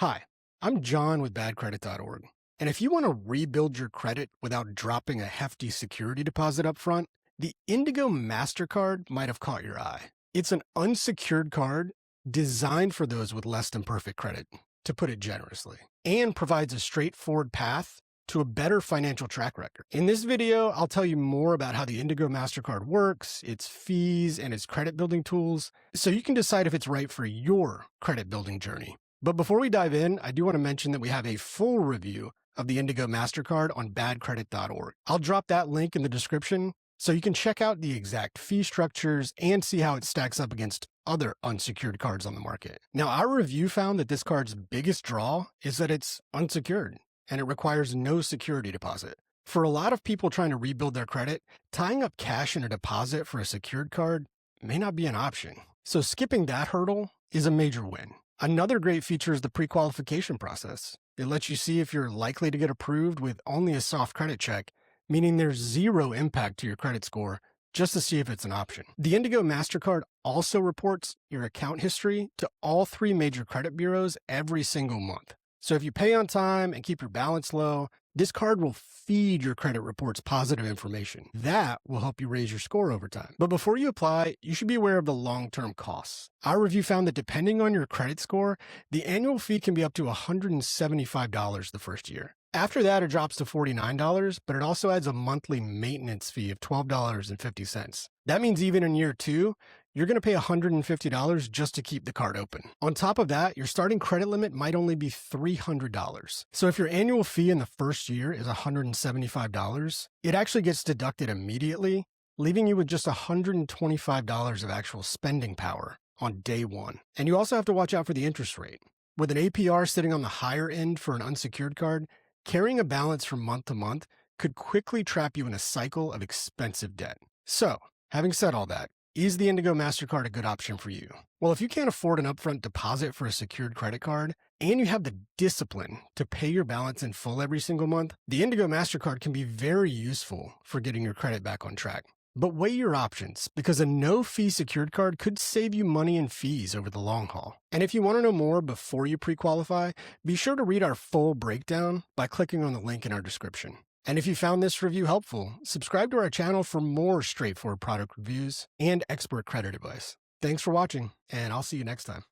Hi, I'm John with badcredit.org. And if you want to rebuild your credit without dropping a hefty security deposit up front, the Indigo Mastercard might have caught your eye. It's an unsecured card designed for those with less than perfect credit, to put it generously, and provides a straightforward path to a better financial track record. In this video, I'll tell you more about how the Indigo Mastercard works, its fees, and its credit building tools, so you can decide if it's right for your credit building journey. But before we dive in, I do want to mention that we have a full review of the Indigo Mastercard on badcredit.org. I'll drop that link in the description so you can check out the exact fee structures and see how it stacks up against other unsecured cards on the market. Now, our review found that this card's biggest draw is that it's unsecured and it requires no security deposit. For a lot of people trying to rebuild their credit, tying up cash in a deposit for a secured card may not be an option. So skipping that hurdle is a major win. Another great feature is the pre-qualification process. It lets you see if you're likely to get approved with only a soft credit check, meaning there's zero impact to your credit score, just to see if it's an option. The Indigo Mastercard also reports your account history to all three major credit bureaus every single month. So if you pay on time and keep your balance low, this card will feed your credit reports positive information. That will help you raise your score over time. But before you apply, you should be aware of the long-term costs. Our review found that depending on your credit score, the annual fee can be up to $175 the first year. After that, it drops to $49, but it also adds a monthly maintenance fee of $12.50. That means even in year two, you're going to pay $150 just to keep the card open. On top of that, your starting credit limit might only be $300. So if your annual fee in the first year is $175, it actually gets deducted immediately, leaving you with just $125 of actual spending power on day one. And you also have to watch out for the interest rate. With an APR sitting on the higher end for an unsecured card, carrying a balance from month to month could quickly trap you in a cycle of expensive debt. So, having said all that, is the Indigo Mastercard a good option for you? Well, if you can't afford an upfront deposit for a secured credit card, and you have the discipline to pay your balance in full every single month, the Indigo Mastercard can be very useful for getting your credit back on track. But weigh your options, because a no-fee secured card could save you money and fees over the long haul. And if you want to know more before you pre-qualify, be sure to read our full breakdown by clicking on the link in our description. And if you found this review helpful, subscribe to our channel for more straightforward product reviews and expert credit advice. Thanks for watching, and I'll see you next time.